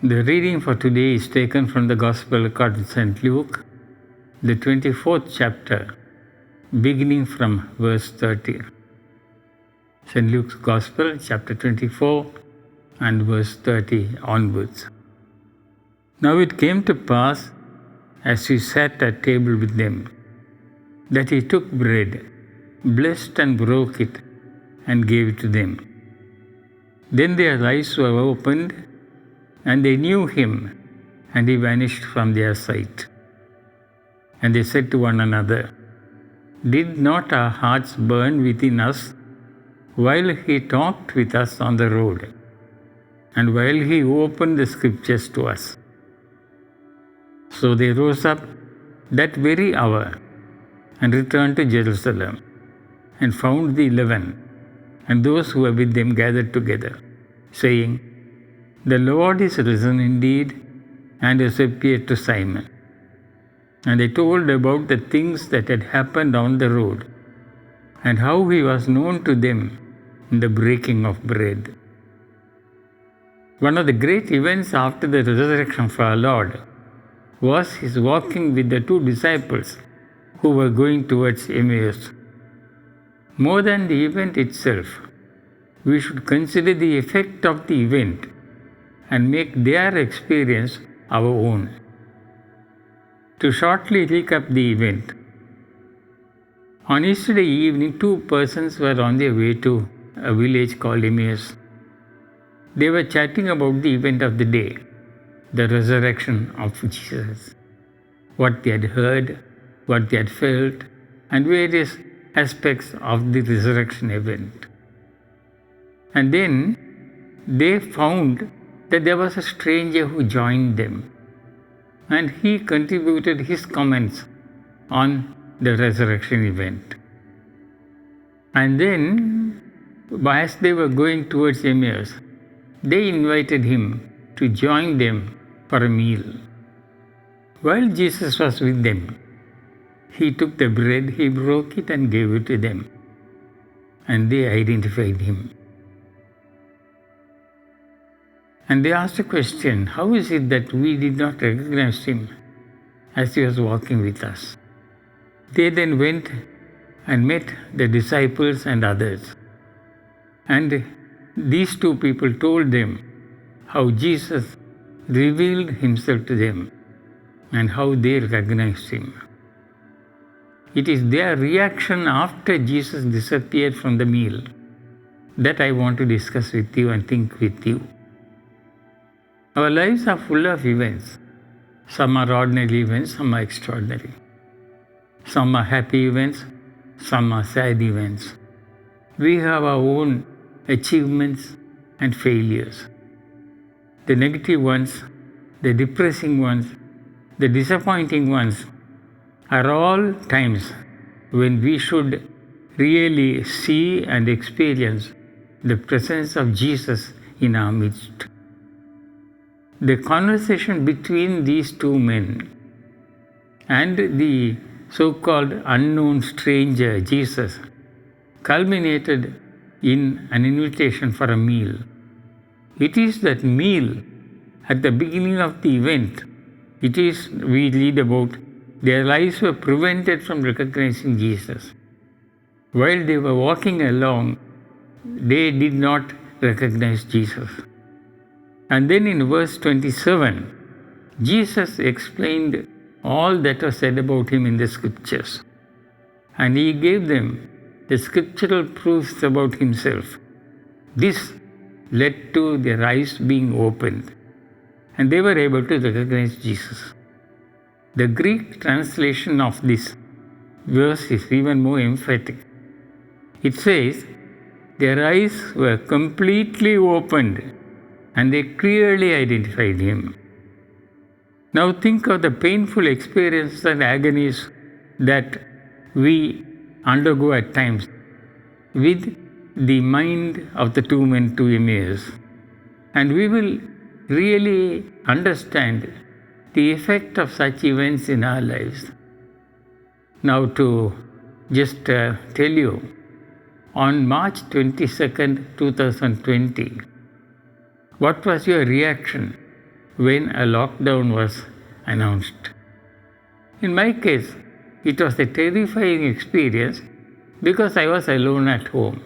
The reading for today is taken from the Gospel according to St. Luke, the 24th chapter, beginning from verse 30. St. Luke's Gospel, chapter 24, and verse 30 onwards. Now it came to pass, as he sat at table with them, that he took bread, blessed and broke it, and gave it to them. Then their eyes were opened, and they knew him, and he vanished from their sight. And they said to one another, "Did not our hearts burn within us while he talked with us on the road, and while he opened the scriptures to us?" So they rose up that very hour and returned to Jerusalem, and found the 11 and those who were with them gathered together, saying, "The Lord is risen indeed, and has appeared to Simon." And they told about the things that had happened on the road, and how he was known to them in the breaking of bread. One of the great events after the resurrection of our Lord was his walking with the 2 disciples who were going towards Emmaus. More than the event itself, we should consider the effect of the event and make their experience our own. To shortly recap the event, on yesterday evening, 2 persons were on their way to a village called Emmaus. They were chatting about the event of the day, the resurrection of Jesus, what they had heard, what they had felt, and various aspects of the resurrection event. And then they found that there was a stranger who joined them, and he contributed his comments on the resurrection event. And then, as they were going towards Emmaus, they invited him to join them for a meal. While Jesus was with them, he took the bread, he broke it and gave it to them, and they identified him. And they asked a question, how is it that we did not recognize him as he was walking with us? They then went and met the disciples and others. And these 2 people told them how Jesus revealed himself to them and how they recognized him. It is their reaction after Jesus disappeared from the meal that I want to discuss with you and think with you. Our lives are full of events. Some are ordinary events, some are extraordinary. Some are happy events, some are sad events. We have our own achievements and failures. The negative ones, the depressing ones, the disappointing ones are all times when we should really see and experience the presence of Jesus in our midst. The conversation between these 2 men and the so-called unknown stranger, Jesus, culminated in an invitation for a meal. It is that meal at the beginning of the event, we read about their lives were prevented from recognizing Jesus. While they were walking along, they did not recognize Jesus. And then in verse 27, Jesus explained all that was said about him in the scriptures. And he gave them the scriptural proofs about himself. This led to their eyes being opened, and they were able to recognize Jesus. The Greek translation of this verse is even more emphatic. It says, their eyes were completely opened, and they clearly identified him. Now think of the painful experiences and agonies that we undergo at times with the mind of the 2 men to Emmaus, and we will really understand the effect of such events in our lives. Now to just tell you, on March 22nd, 2020, what was your reaction when a lockdown was announced. In my case, it was a terrifying experience because I was alone at home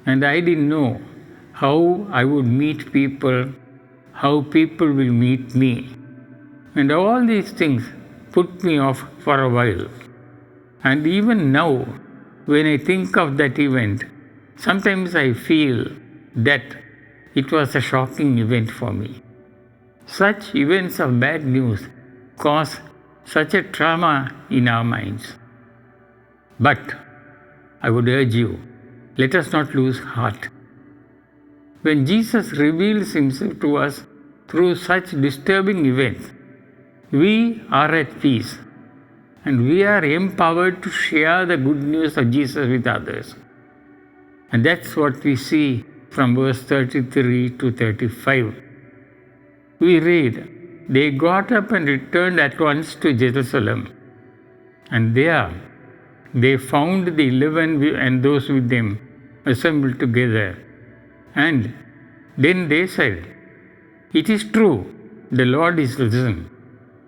and I didn't know how I would meet people, how people will meet me. And all these things put me off for a while. And even now, when I think of that event, sometimes I feel that it was a shocking event for me. Such events of bad news cause such a trauma in our minds. But I would urge you, let us not lose heart. When Jesus reveals himself to us through such disturbing events, we are at peace and we are empowered to share the good news of Jesus with others. And that's what we see from verse 33 to 35. We read, "They got up and returned at once to Jerusalem, and there they found the 11 and those with them assembled together. And then they said, 'It is true, the Lord is risen,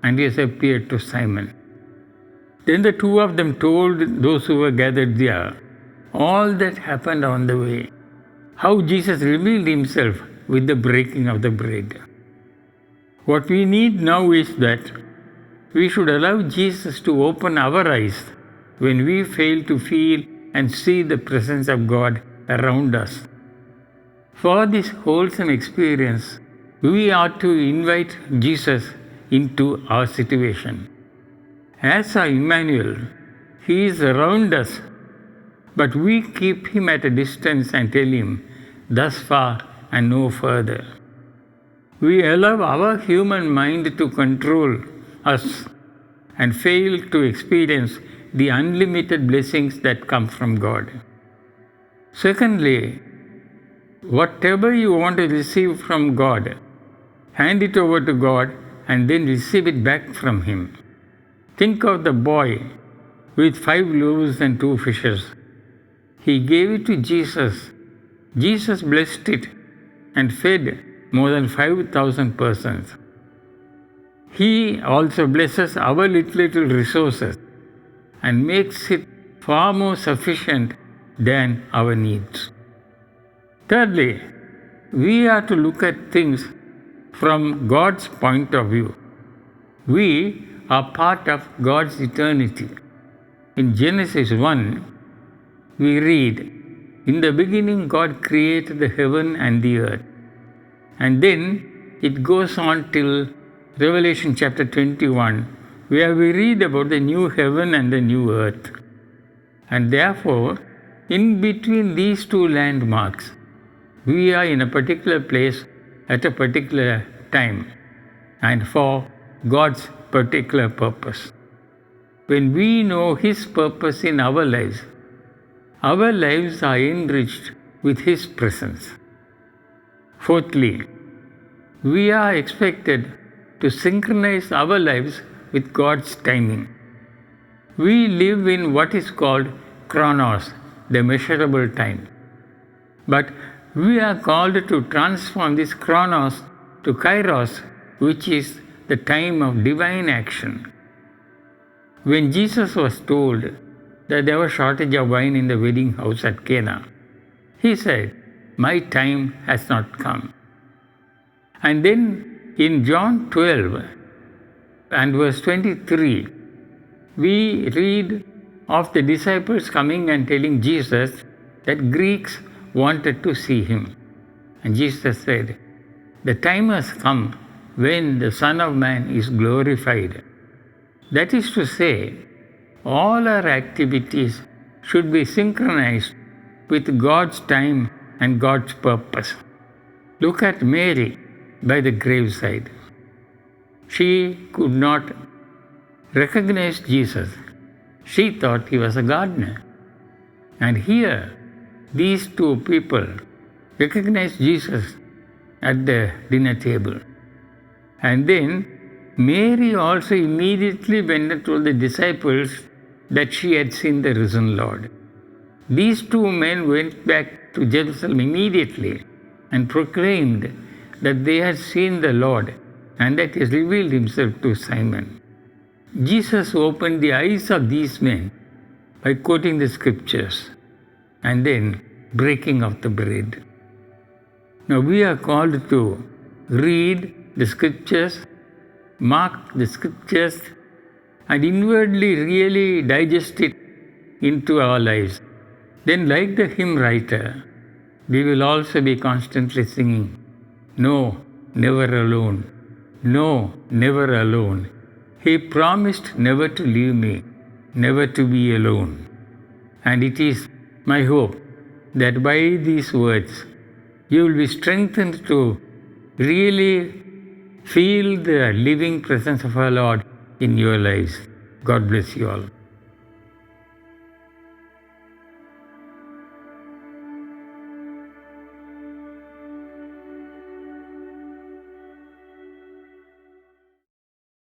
and he has appeared to Simon.' Then the two of them told those who were gathered there all that happened on the way, how Jesus revealed himself with the breaking of the bread." What we need now is that we should allow Jesus to open our eyes when we fail to feel and see the presence of God around us. For this wholesome experience, we ought to invite Jesus into our situation. As our Emmanuel, he is around us, but we keep him at a distance and tell him, "Thus far and no further." We allow our human mind to control us and fail to experience the unlimited blessings that come from God. Secondly, whatever you want to receive from God, hand it over to God and then receive it back from him. Think of the boy with 5 loaves and 2 fishes. He gave it to Jesus. Jesus blessed it and fed more than 5,000 persons. He also blesses our little resources and makes it far more sufficient than our needs. Thirdly, we are to look at things from God's point of view. We are part of God's eternity. In Genesis 1, we read, "In the beginning God created the heaven and the earth." And then it goes on till Revelation chapter 21, where we read about the new heaven and the new earth. And therefore, in between these two landmarks, we are in a particular place at a particular time and for God's particular purpose. When we know his purpose in our lives are enriched with his presence. Fourthly, we are expected to synchronize our lives with God's timing. We live in what is called chronos, the measurable time. But we are called to transform this chronos to kairos, which is the time of divine action. When Jesus was told that there was shortage of wine in the wedding house at Cana, he said, "My time has not come." And then in John 12 and verse 23, we read of the disciples coming and telling Jesus that Greeks wanted to see him. And Jesus said, "The time has come when the Son of Man is glorified." That is to say, all our activities should be synchronized with God's time and God's purpose. Look at Mary by the graveside. She could not recognize Jesus. She thought he was a gardener. And here, these two people recognize Jesus at the dinner table. And then Mary also immediately went and told the disciples that she had seen the risen Lord. These two men went back to Jerusalem immediately and proclaimed that they had seen the Lord and that He has revealed Himself to Simon. Jesus opened the eyes of these men by quoting the scriptures and then breaking of the bread. Now we are called to read the scriptures, mark the scriptures, and inwardly really digest it into our lives. Then, like the hymn writer, we will also be constantly singing, "No, never alone. No, never alone. He promised never to leave me, never to be alone." And it is my hope that by these words, you will be strengthened to really feel the living presence of our Lord in your lives. God bless you all.